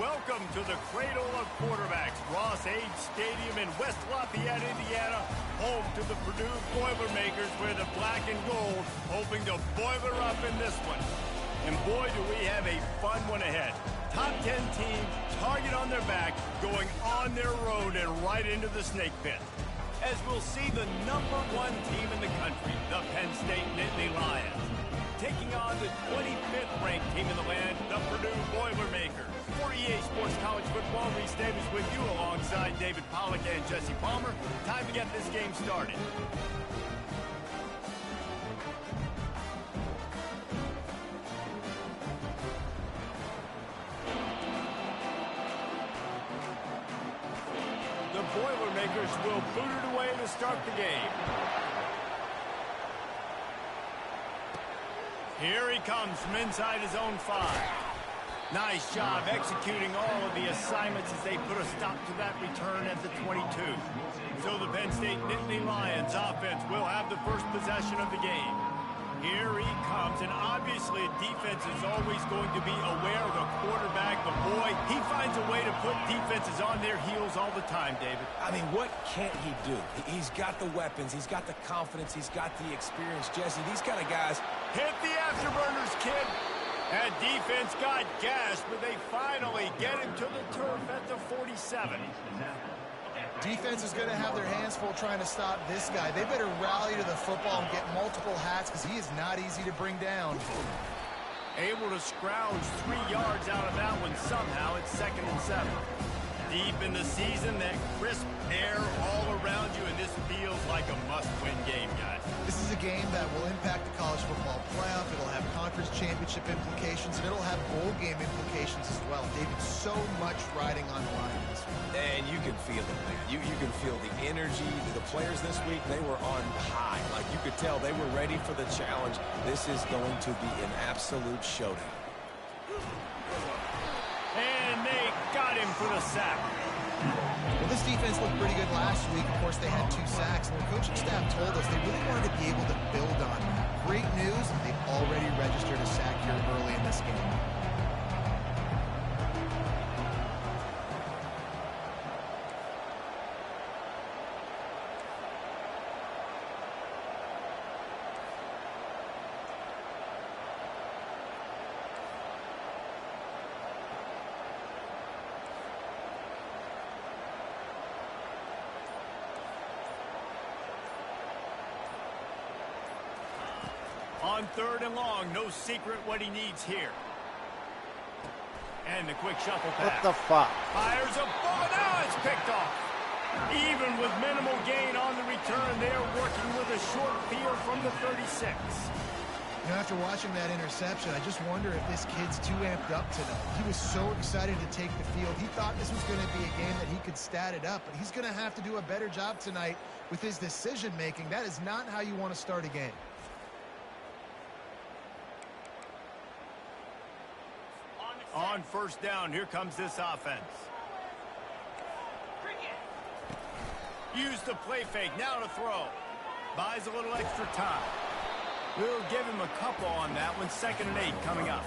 Welcome to the cradle of quarterbacks, Ross Age Stadium in West Lafayette, Indiana, home to the Purdue Boilermakers, where the black and gold hoping to boiler up in this one. And boy, do we have a fun one ahead. Top 10 team, target on their back, going on their road and right into the snake pit. As we'll see the #1 team in the country, the Penn State Nittany Lions, taking on the 25th ranked team in the land, the Purdue Boilermakers. For EA Sports College Football, Reese Davis with you alongside David Pollack and Jesse Palmer. Time to get this game started. The Boilermakers will boot it away to start the game. Here he comes from inside his own 5. Nice job executing all of the assignments as they put a stop to that return at the 22. So the Penn State Nittany Lions offense will have the first possession of the game. Here he comes, and obviously defense is always going to be aware of the quarterback, but boy, he finds a way to put defenses on their heels all the time, David. I mean, what can't he do? He's got the weapons, he's got the confidence, he's got the experience. Jesse, these kind of guys... Hit the afterburners, kid! That defense got gashed, but they finally get him to the turf at the 47. Defense is going to have their hands full trying to stop this guy. They better rally to the football and get multiple hats because he is not easy to bring down. Able to scrounge 3 yards out of that one somehow. It's 2nd and 7. Deep in the season, that crisp air all around you, and this feels like a must-win game, guys. This is a game that will impact the college football playoff. It'll have conference championship implications, and it'll have bowl game implications as well. David, so much riding on the line in this one. And you can feel it, man. You can feel the energy. The players this week, they were on high. Like, you could tell they were ready for the challenge. This is going to be an absolute showdown. And they got him for the sack. Well, this defense looked pretty good last week. Of course, they had 2 sacks, and the coaching staff told us they really wanted to be able to build on that. Great news, they've already registered a sack here early in this game. On 3rd and long, no secret what he needs here. And the quick shuffle pass. What the fuck? Fires a ball. Now it's picked off. Even with minimal gain on the return, they're working with a short field from the 36. You know, after watching that interception, I just wonder if this kid's too amped up tonight. He was so excited to take the field. He thought this was going to be a game that he could stat it up, but he's going to have to do a better job tonight with his decision-making. That is not how you want to start a game. On 1st down, here comes this offense. Use the play fake, now to throw. Buys a little extra time. We'll give him a couple on that one. 2nd and 8 coming up.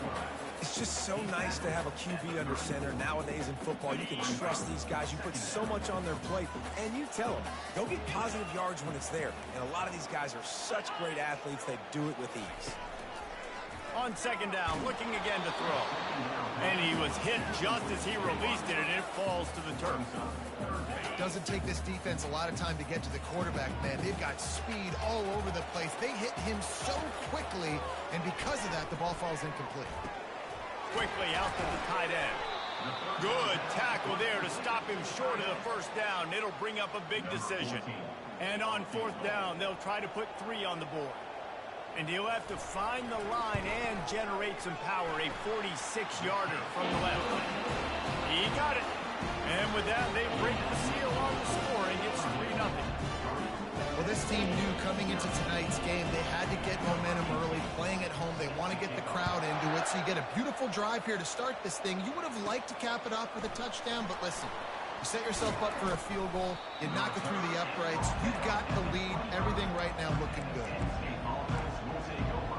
It's just so nice to have a QB under center. Nowadays in football, you can trust these guys. You put so much on their plate, and you tell them, go get positive yards when it's there. And a lot of these guys are such great athletes, they do it with ease. On 2nd down, looking again to throw. And he was hit just as he released it, and it falls to the turf. Doesn't take this defense a lot of time to get to the quarterback, man. They've got speed all over the place. They hit him so quickly, and because of that, the ball falls incomplete. Quickly out to the tight end. Good tackle there to stop him short of the 1st down. It'll bring up a big decision. And on 4th down, they'll try to put 3 on the board. And he'll have to find the line and generate some power. A 46-yarder from the left. He got it. And with that, they break the seal on the scoring. It's 3-0. Well, this team knew coming into tonight's game they had to get momentum early. Playing at home, they want to get the crowd into it. So you get a beautiful drive here to start this thing. You would have liked to cap it off with a touchdown, but listen. You set yourself up for a field goal. You knock it through the uprights. You've got the lead. Everything right now looking good.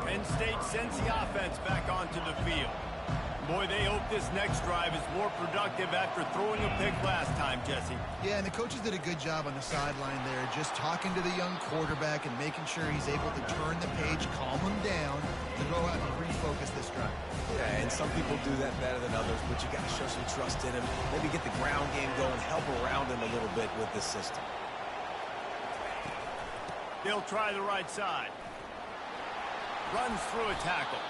Penn State sends the offense back onto the field. Boy, they hope this next drive is more productive after throwing a pick last time, Jesse. Yeah, and the coaches did a good job on the sideline there, just talking to the young quarterback and making sure he's able to turn the page, calm him down, to go out and refocus this drive. Yeah, and some people do that better than others, but you got to show some trust in him. Maybe get the ground game going, help around him a little bit with this system. They'll try the right side. Runs through a tackle.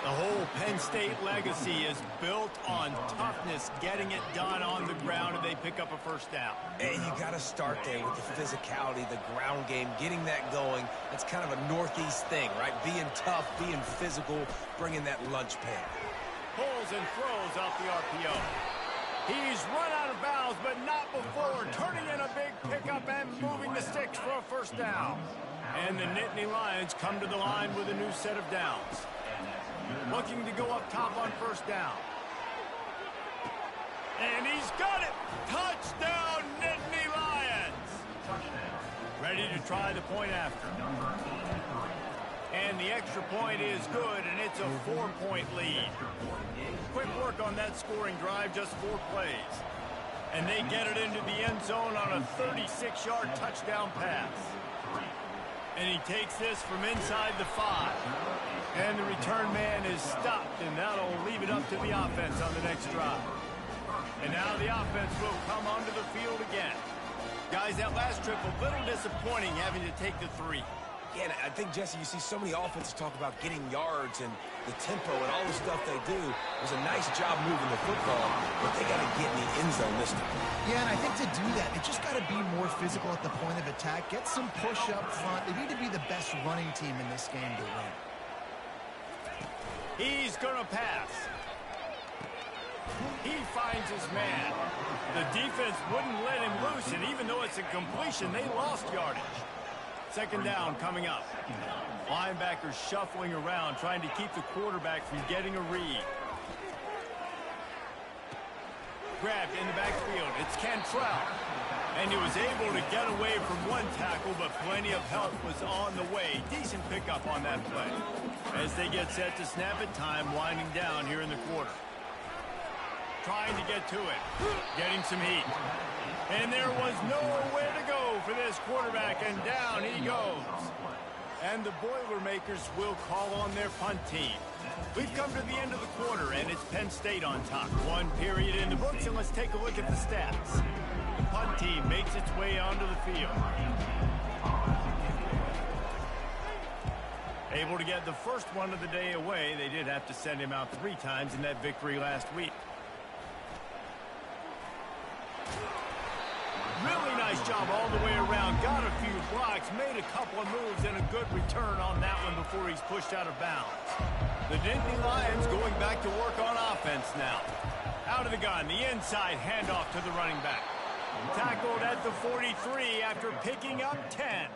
The whole Penn State legacy is built on toughness, getting it done on the ground, and they pick up a first down. And you got to start there with the physicality, the ground game, getting that going. That's kind of a Northeast thing, right? Being tough, being physical, bringing that lunch pail. Pulls and throws off the RPO. He's run out of bounds, but not before turning in a big pickup and moving the sticks for a first down. And the Nittany Lions come to the line with a new set of downs. Looking to go up top on first down. And he's got it! Touchdown, Nittany Lions! Ready to try the point after. And the extra point is good, and it's a 4-point lead. Quick work on that scoring drive, just 4 plays. And they get it into the end zone on a 36-yard touchdown pass. And he takes this from inside the 5. And the return man is stopped, and that'll leave it up to the offense on the next drive. And now the offense will come onto the field again. Guys, that last trip, a little disappointing having to take the 3. Yeah, and I think, Jesse, you see so many offenses talk about getting yards and the tempo and all the stuff they do. It was a nice job moving the football, but they got to get in the end zone this time. Yeah, and I think to do that, they just got to be more physical at the point of attack, get some push up front. They need to be the best running team in this game to win. He's going to pass. He finds his man. The defense wouldn't let him loose, and even though it's a completion, they lost yardage. Second down coming up. Linebackers shuffling around, trying to keep the quarterback from getting a read. Grabbed in the backfield. It's Cantrell. And he was able to get away from one tackle, but plenty of help was on the way. Decent pickup on that play. As they get set to snap it, time winding down here in the quarter. Trying to get to it. Getting some heat. And there was nowhere to go for this quarterback, and down he goes. And the Boilermakers will call on their punt team. We've come to the end of the quarter, and it's Penn State on top. 1 period in the books, and let's take a look at the stats. The punt team makes its way onto the field. Able to get the first one of the day away. They did have to send him out 3 times in that victory last week. Really nice job all the way around. Got a few blocks, made a couple of moves, and a good return on that one before he's pushed out of bounds. The Nittany Lions going back to work on offense now. Out of the gun, the inside handoff to the running back. Tackled at the 43 after picking up 10.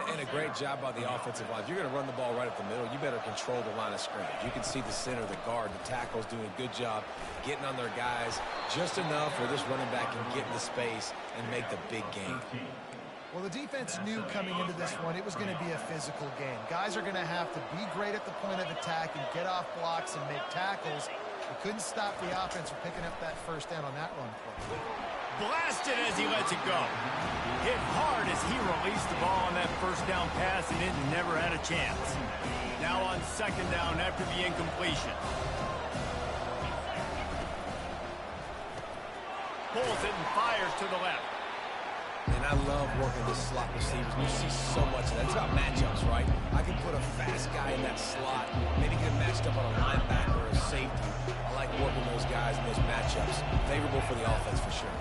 And a great job by the offensive line. If you're going to run the ball right up the middle, you better control the line of scrimmage. You can see the center, the guard, the tackles doing a good job getting on their guys just enough where this running back can get into space and make the big game. Well, the defense knew coming into this one it was going to be a physical game. Guys are going to have to be great at the point of attack and get off blocks and make tackles. They couldn't stop the offense from picking up that first down on that run play. Blasted as he lets it go. Hit hard as he released the ball on that first down pass, and it never had a chance. Now on second down after the incompletion. Pulls it and fires to the left. And I love working with slot receivers. You see so much of that. It's about matchups, right? I can put a fast guy in that slot, maybe get him matched up on a linebacker or a safety. I like working those guys in those matchups. Favorable for the offense for sure.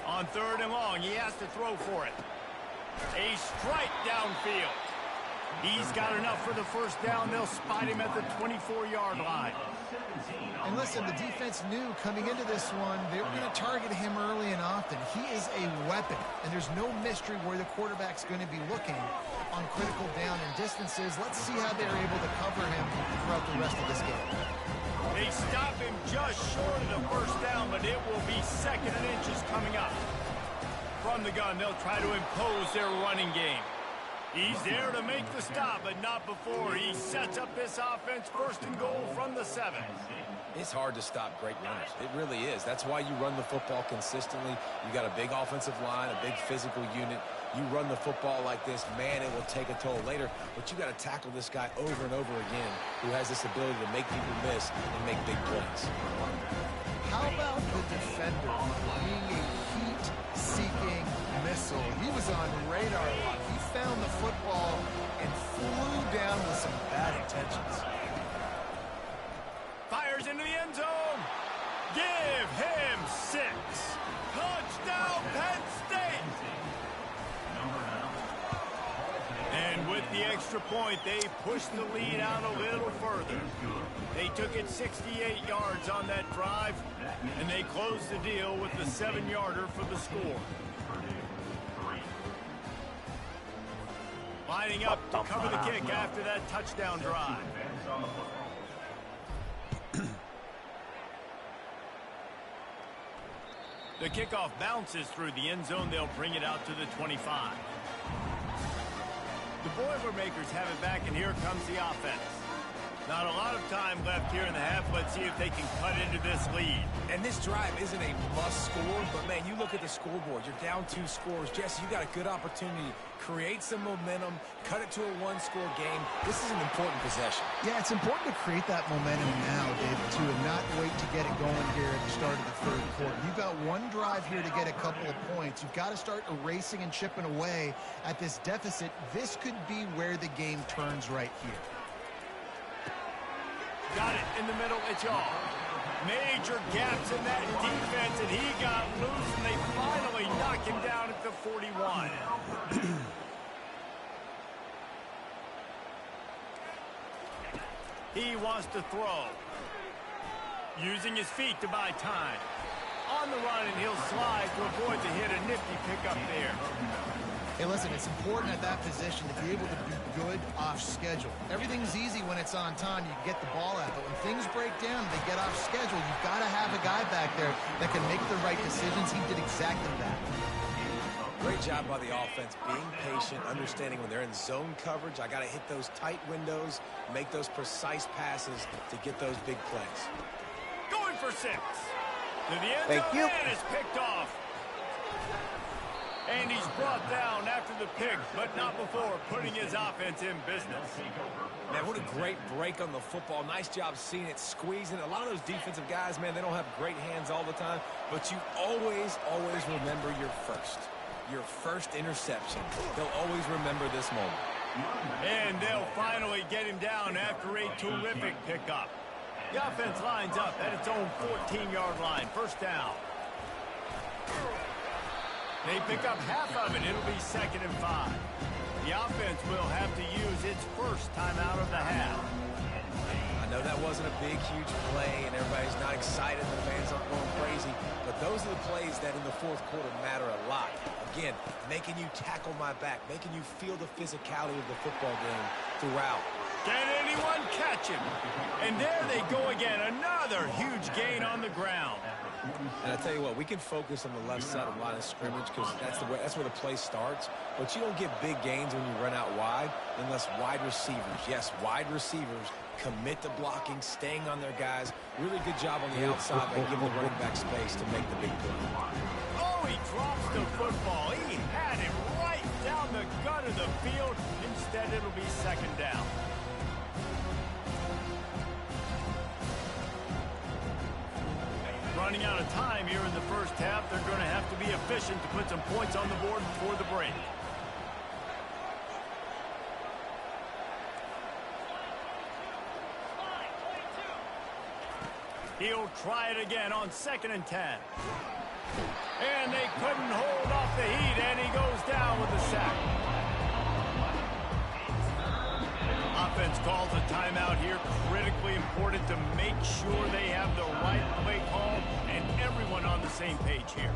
On third and long, he has to throw for it. A strike downfield. He's got enough for the first down. They'll spot him at the 24-yard line. And listen, the defense knew coming into this one, they were going to target him early and often. He is a weapon, and there's no mystery where the quarterback's going to be looking on critical down and distances. Let's see how they're able to cover him throughout the rest of this game. They stop him just short of the first down, but it will be second and inches coming up. From the gun, they'll try to impose their running game. He's there to make the stop, but not before he sets up this offense 1st and goal from the 7. It's hard to stop great runners. It really is. That's why you run the football consistently. You got a big offensive line, a big physical unit. You run the football like this, man, it will take a toll later. But you got to tackle this guy over and over again who has this ability to make people miss and make big plays. How about the defender being a heat-seeking missile? He was on radar lock. He found the football and flew down with some bad intentions. Fires into the end zone. Give him 6. Touchdown, Penn State. And with the extra point, they pushed the lead out a little further. They took it 68 yards on that drive, and they closed the deal with the 7-yarder for the score. Lining up to cover the kick after that touchdown drive. The kickoff bounces through the end zone. They'll bring it out to the 25. The Boilermakers have it back, and here comes the offense. Not a lot of time left here in the half. Let's see if they can cut into this lead. And this drive isn't a must score, but, man, you look at the scoreboard. You're down 2 scores. Jesse, you got a good opportunity. Create some momentum. Cut it to a 1-score game. This is an important possession. Yeah, it's important to create that momentum now, David, too, and not wait to get it going here at the start of the 3rd quarter. You've got 1 drive here to get a couple of points. You've got to start erasing and chipping away at this deficit. This could be where the game turns right here. Got it in the middle. It's all. Major gaps in that defense, and he got loose, and they finally knock him down at the 41. He wants to throw. Using his feet to buy time. On the run, and he'll slide to avoid the hit. A nifty pickup there. Hey, listen, it's important at that position to be able to be good off schedule. Everything's easy when it's on time. You can get the ball out. But when things break down, they get off schedule. You've got to have a guy back there that can make the right decisions. He did exactly that. Great job by the offense, being patient, understanding when they're in zone coverage. I got to hit those tight windows, make those precise passes to get those big plays. Going for 6. To the end zone, and is picked off. And he's brought down after the pick, but not before putting his offense in business. Man, what a great break on the football. Nice job seeing it, squeezing. A lot of those defensive guys, man, they don't have great hands all the time, but you always remember your first interception. They'll always remember this moment. And they'll finally get him down after a terrific pickup. The offense lines up at its own 14-yard line. 1st down. They pick up half of it. It'll be 2nd and 5. The offense will have to use its first time out of the half. I know that wasn't a big, huge play, and everybody's not excited. The fans aren't going crazy. But those are the plays that in the 4th quarter matter a lot. Again, making you tackle my back, making you feel the physicality of the football game throughout. Can anyone catch him? And there they go again. Another huge gain on the ground. And I tell you what, we can focus on the left side of the line of scrimmage because that's where the play starts. But you don't get big gains when you run out wide unless wide receivers, yes, wide receivers, commit to blocking, staying on their guys. Really good job on the outside by giving the running back space to make the big play. Oh, he drops the football. He had it right down the gut of the field. Instead, it'll be 2nd down. Running out of time here in the 1st half. They're going to have to be efficient to put some points on the board before the break. He'll try it again on 2nd and 10. And they couldn't hold off the heat, and he goes down with a sack. Offense calls a timeout here. Critically important to make sure they have the right play call and everyone on the same page here.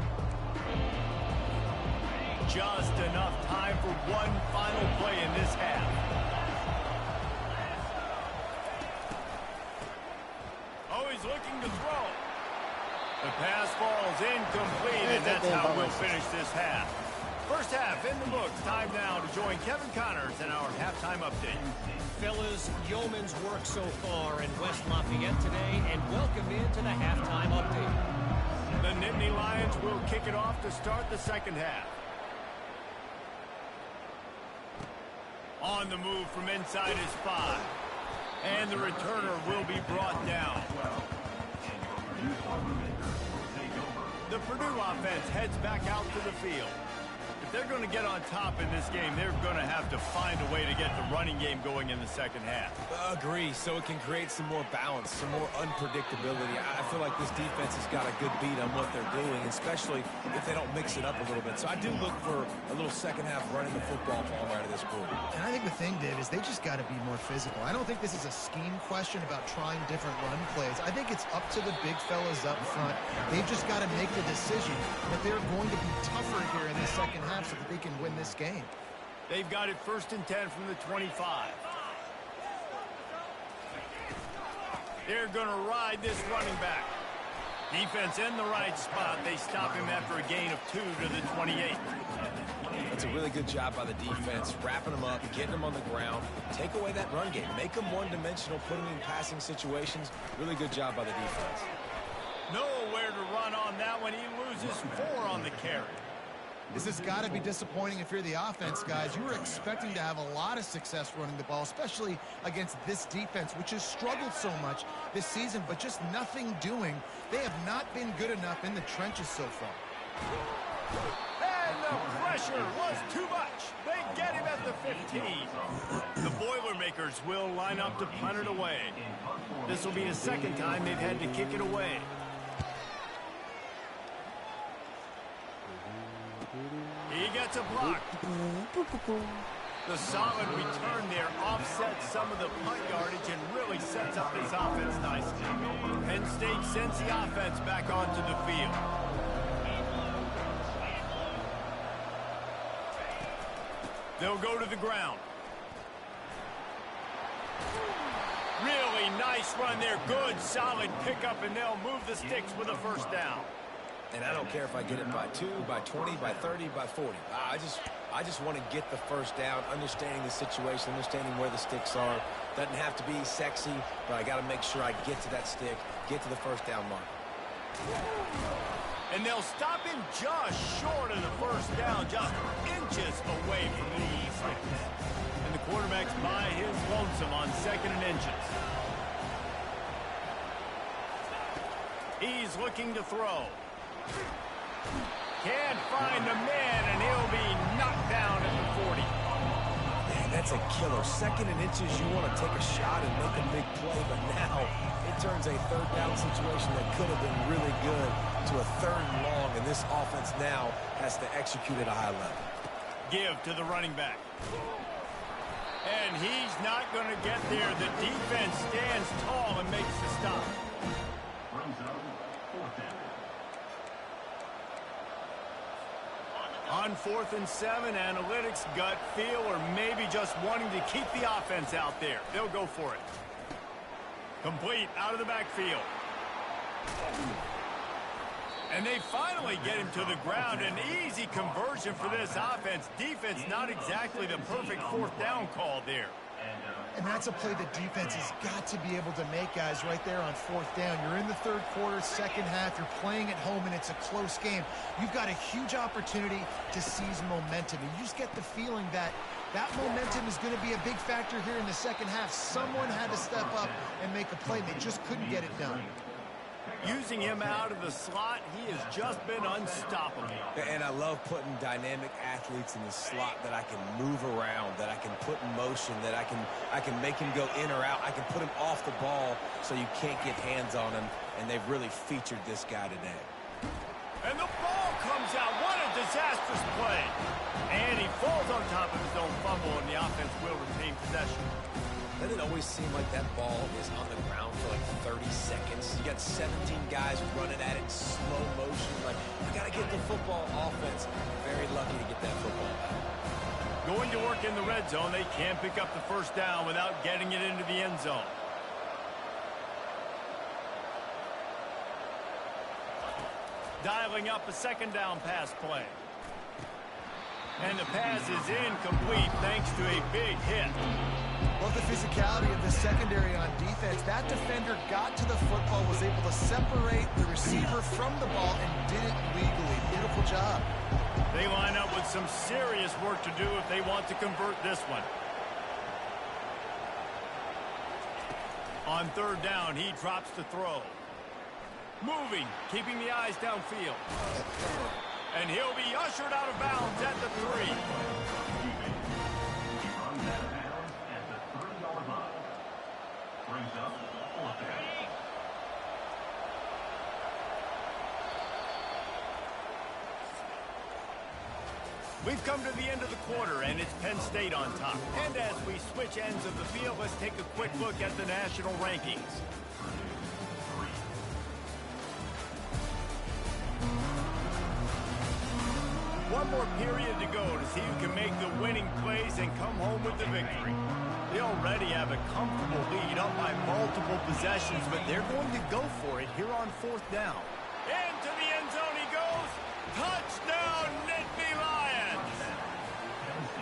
Just enough time for one final play in this half. Oh, he's looking to throw. The pass falls incomplete, and that's how we'll finish this half. First half in the books. Time now to join Kevin Connors in our halftime update. Fellas, yeoman's work so far in West Lafayette today, and welcome into the halftime update. The Nittany Lions will kick it off to start the second half. On the move from inside his 5. And the returner will be brought down. The Purdue offense heads back out to the field. If they're going to get on top in this game, they're going to have to find a way to get the running game going in the second half. Agree, so it can create some more balance, some more unpredictability. I feel like this defense has got a good beat on what they're doing, especially if they don't mix it up a little bit. So I do look for a little second half running the football ball out of this group. And I think the thing, Dave, is they just got to be more physical. I don't think this is a scheme question about trying different run plays. I think it's up to the big fellas up front. They've just got to make the decision that they're going to be tougher here in the second half so that they can win this game. They've got it 1st and 10 from the 25. They're going to ride this running back. Defense in the right spot. They stop him after a gain of 2 to the 28. That's a really good job by the defense, wrapping them up, getting them on the ground, take away that run game, make them one-dimensional, put them in passing situations. Really good job by the defense. Nowhere to run on that one. He loses 4 on the carry. This has got to be disappointing if you're the offense, guys. You were expecting to have a lot of success running the ball, especially against this defense, which has struggled so much this season, but just nothing doing. They have not been good enough in the trenches so far. And the pressure was too much. They get him at the 15. The Boilermakers will line up to punt it away. This will be the second time they've had to kick it away. He gets a block. The solid return there offsets some of the punt yardage and really sets up this offense nicely. Penn State sends the offense back onto the field. They'll go to the ground. Really nice run there. Good, solid pickup, and they'll move the sticks with a first down. And I don't care if I get it by 2, by 20, by 30, by 40. I just want to get the first down, understanding the situation, understanding where the sticks are. Doesn't have to be sexy, but I got to make sure I get to that stick, get to the first down mark. And they'll stop him just short of the first down, just inches away from the sticks. And the quarterback's by his lonesome on 2nd and inches. He's looking to throw. Can't find the man, and he'll be knocked down at the 40. Man, that's a killer. 2nd and inches, you want to take a shot and make a big play, but now it turns a 3rd down situation that could have been really good to a 3rd and long, and this offense now has to execute at a high level. Give to the running back. And he's not going to get there. The defense stands tall and makes the stop. On 4th and 7, analytics, gut feel, or maybe just wanting to keep the offense out there. They'll go for it. Complete out of the backfield. And they finally get him to the ground. An easy conversion for this offense. Defense, not exactly the perfect 4th down call there. And that's a play the defense has got to be able to make, guys, right there on 4th down. You're in the 3rd quarter, second half. You're playing at home, and it's a close game. You've got a huge opportunity to seize momentum. And you just get the feeling that that momentum is going to be a big factor here in the second half. Someone had to step up and make a play. They just couldn't get it done. Using him out of the slot, he has just been unstoppable. And I love putting dynamic athletes in the slot that I can move around, that I can put in motion, that I can make him go in or out. I can put him off the ball so you can't get hands on him, and they've really featured this guy today. And the ball comes out. What a disastrous play. And he falls on top of his own fumble, and the offense will retain possession. Doesn't it always seem like that ball is on the ground for like 30 seconds? You got 17 guys running at it in slow motion. Like, you got to get the football. Offense, very lucky to get that football back. Going to work in the red zone. They can't pick up the first down without getting it into the end zone. Dialing up a 2nd down pass play. And the pass is incomplete thanks to a big hit. Well, the physicality of the secondary on defense, that defender got to the football, was able to separate the receiver from the ball, and did it legally. Beautiful job. They line up with some serious work to do if they want to convert this one. On third down, he drops the throw. Moving, keeping the eyes downfield. And he'll be ushered out of bounds at the 3. We've come to the end of the quarter, and it's Penn State on top. And as we switch ends of the field, let's take a quick look at the national rankings. One more period to go to see who can make the winning plays and come home with the victory. They already have a comfortable lead up by multiple possessions, but they're going to go for it here on fourth down. Into the end zone he goes. Touchdown, Nittany Lions!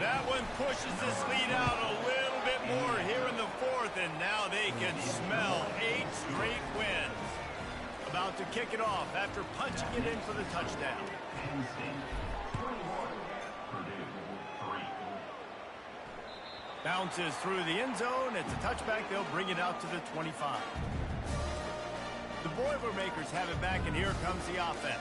That one pushes this lead out a little bit more here in the fourth, and now they can smell 8 straight wins. About to kick it off after punching it in for the touchdown. Bounces through the end zone. It's a touchback. They'll bring it out to the 25. The Boilermakers have it back, and here comes the offense.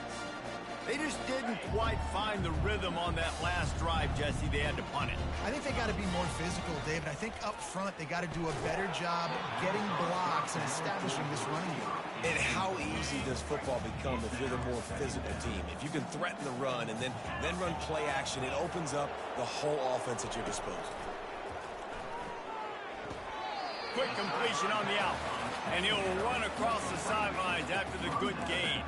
They just didn't quite find the rhythm on that last drive, Jesse. They had to punt it. I think they got to be more physical, David. I think up front they got to do a better job getting blocks and establishing this running game. And how easy does football become if you're the more physical team? If you can threaten the run and then run play action, it opens up the whole offense at your disposal. Quick completion on the out. And he'll run across the sidelines after the good gain.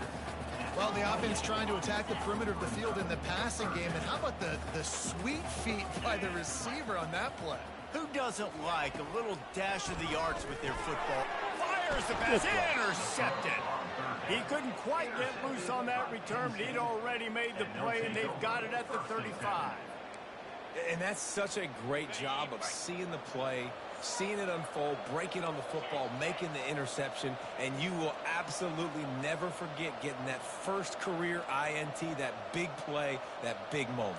Well, the offense trying to attack the perimeter of the field in the passing game. And how about the sweet feet by the receiver on that play? Who doesn't like a little dash of the arts with their football? Fires the pass, intercepted. He couldn't quite get loose on that return, but he'd already made the play, and they've got it at the 35. And that's such a great job of seeing the play, seeing it unfold, breaking on the football, making the interception, and you will absolutely never forget getting that first career INT, that big play, that big moment.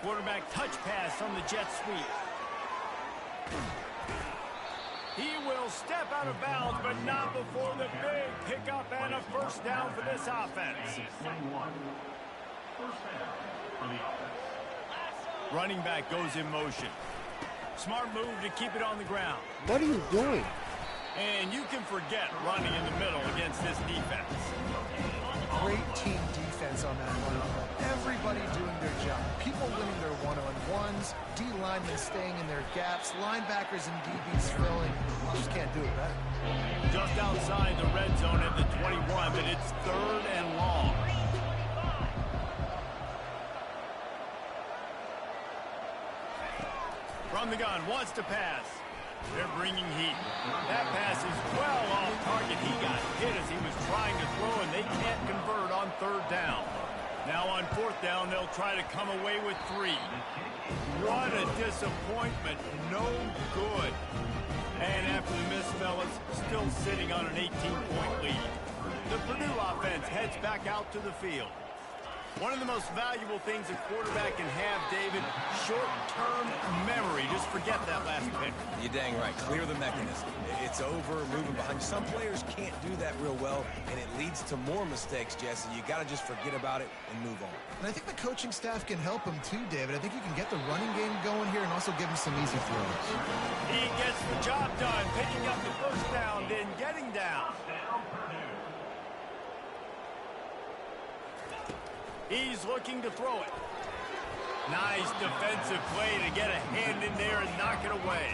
Quarterback touch pass on the jet sweep. He will step out of bounds, but not before the big pickup and a first down for this offense. Running back goes in motion. Smart move to keep it on the ground. What are you doing? And you can forget running in the middle against this defense. Great team defense on that run. Everybody doing their job. People winning their one-on-ones, D linemen staying in their gaps, linebackers and DBs filling. You just can't do it better. Just outside the red zone at the 21, but it's third and long. From the gun, wants to pass. They're bringing heat. That pass is well off target. He got hit as he was trying to throw, and they can't convert on third down. Now on fourth down, they'll try to come away with 3. What a disappointment. No good. And after the miss, fellas, still sitting on an 18-point lead. The Purdue offense heads back out to the field. One of the most valuable things a quarterback can have, David, short-term memory. Just forget that last pick. You're dang right. Clear the mechanism. It's over, moving behind. Some players can't do that real well, and it leads to more mistakes, Jesse. You got to just forget about it and move on. And I think the coaching staff can help him too, David. I think you can get the running game going here and also give him some easy throws. He gets the job done, picking up the first down, then getting down. He's looking to throw it. Nice defensive play to get a hand in there and knock it away.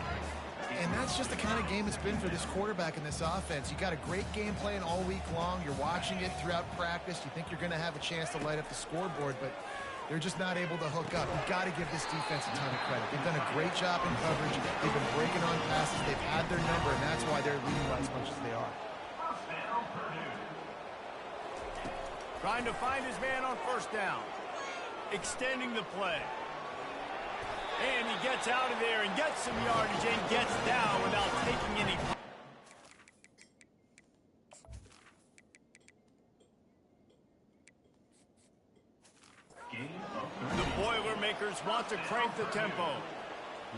And that's just the kind of game it's been for this quarterback in this offense. You got a great game plan all week long. You're watching it throughout practice. You think you're going to have a chance to light up the scoreboard, but they're just not able to hook up. You've got to give this defense a ton of credit. They've done a great job in coverage. They've been breaking on passes. They've had their number, and that's why they're leading by as much as they are. Trying to find his man on first down. extending the play. And he gets out of there and gets some yardage and gets down without taking any. The Boilermakers want to crank the tempo.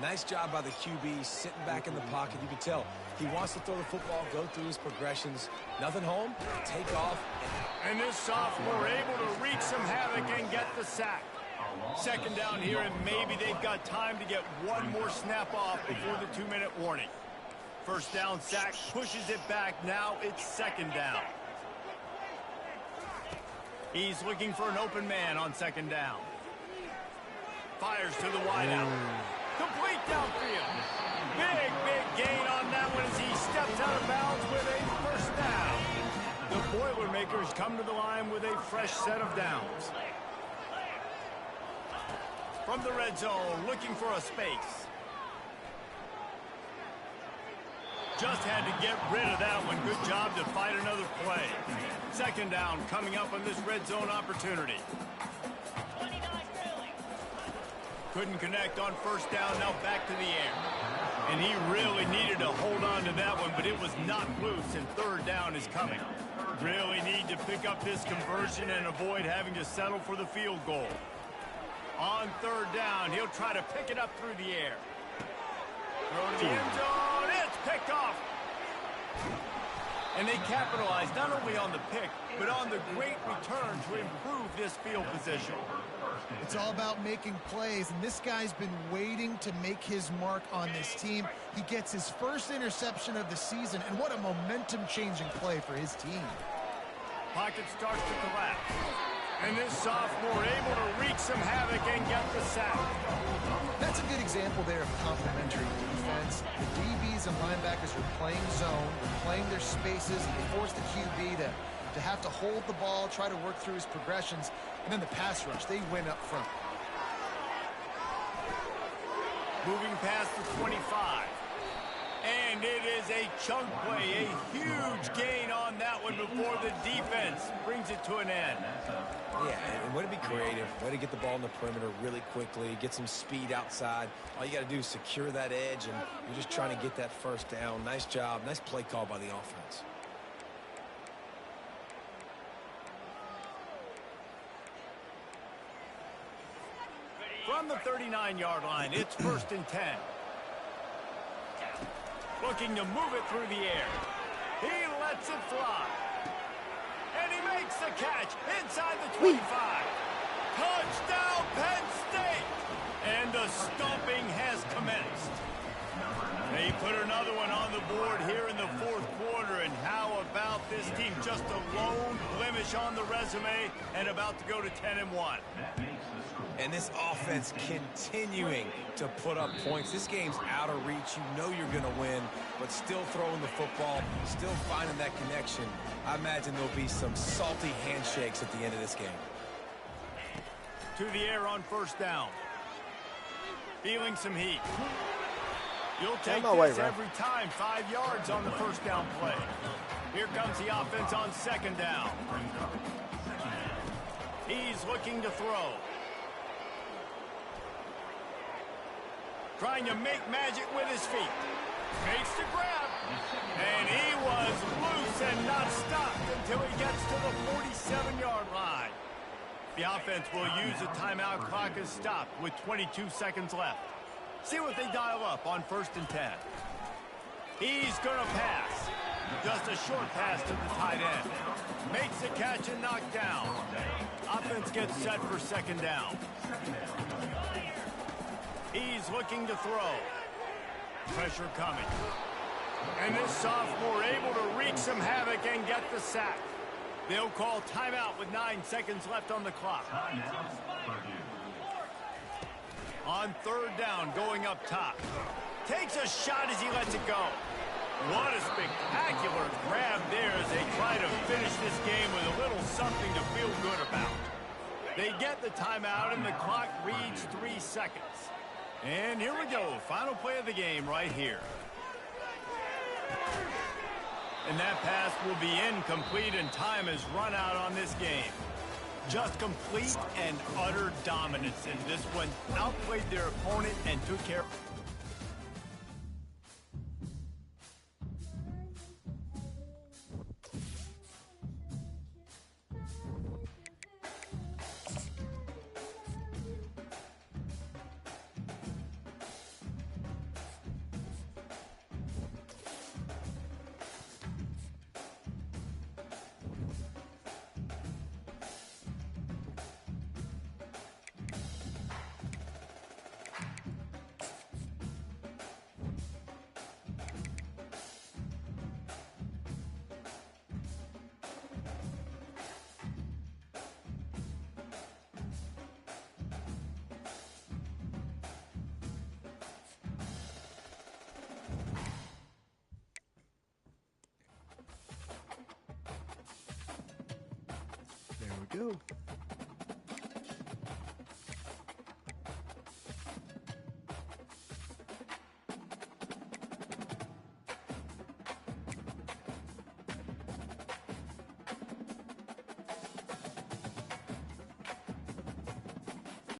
Nice job by the QB, sitting back in the pocket. You can tell he wants to throw the football, go through his progressions. Nothing home, take off. And this sophomore able to wreak some havoc and get the sack. Second down here, and maybe they've got time to get one more snap off before the 2-minute warning. First down sack, pushes it back. Now it's second down. He's looking for an open man on second down. Fires to the wideout. Complete downfield. Big gain on that one as he steps out of bounds with a first down. The Boilermakers come to the line with a fresh set of downs. From the red zone, looking for a space. Just had to get rid of that one. Good job to fight another play. Second down coming up on this red zone opportunity. Couldn't connect on first down, now back to the air. And he really needed to hold on to that one, but it was not loose, and third down is coming. Really need to pick up this conversion and avoid having to settle for the field goal. On third down, he'll try to pick it up through the air. Throw to the end zone, it's picked off. And they capitalized not only on the pick, but on the great return to improve this field position. It's all about making plays, and this guy's been waiting to make his mark on this team. He gets his first interception of the season, and what a momentum-changing play for his team. Pocket starts to collapse. And this sophomore able to wreak some havoc and get the sack. That's a good example there of complementary defense. The DBs and linebackers are playing zone, playing their spaces, and they force the QB to have to hold the ball, try to work through his progressions, and then the pass rush, they win up front. Moving past the 25. And it is a chunk play, a huge gain on that one before the defense brings it to an end. Yeah, and way to be creative, way to get the ball in the perimeter really quickly, get some speed outside. All you got to do is secure that edge, and you're just trying to get that first down. Nice job, nice play call by the offense. From the 39-yard line, it's 1st and 10. Looking to move it through the air. He lets it fly. And he makes the catch inside the 25. Touchdown, Penn State! And the stomping has commenced. They put another one on the board here in the fourth quarter. And how about this team? Just a lone blemish on the resume and about to go to 10-1. And this offense continuing to put up points. This game's out of reach. You know you're going to win, but still throwing the football, still finding that connection. I imagine there'll be some salty handshakes at the end of this game. To the air on first down. Feeling some heat. You'll take this every time. 5 yards on the first down play. Here comes the offense on second down. He's looking to throw. Trying to make magic with his feet. Makes the grab. And he was loose and not stopped until he gets to the 47-yard line. The offense will use a timeout. Clock is stopped with 22 seconds left. See what they dial up on 1st and 10. He's going to pass. Just a short pass to the tight end. Makes the catch and knocked down. Offense gets set for second down. He's looking to throw. Pressure coming. And this sophomore able to wreak some havoc and get the sack. They'll call timeout with 9 seconds left on the clock. On third down, going up top. Takes a shot as he lets it go. What a spectacular grab there as they try to finish this game with a little something to feel good about. They get the timeout and the clock reads 3 seconds. And here we go, final play of the game right here. And that pass will be incomplete and time has run out on this game. Just complete and utter dominance in this one. Outplayed their opponent and took care. There we go.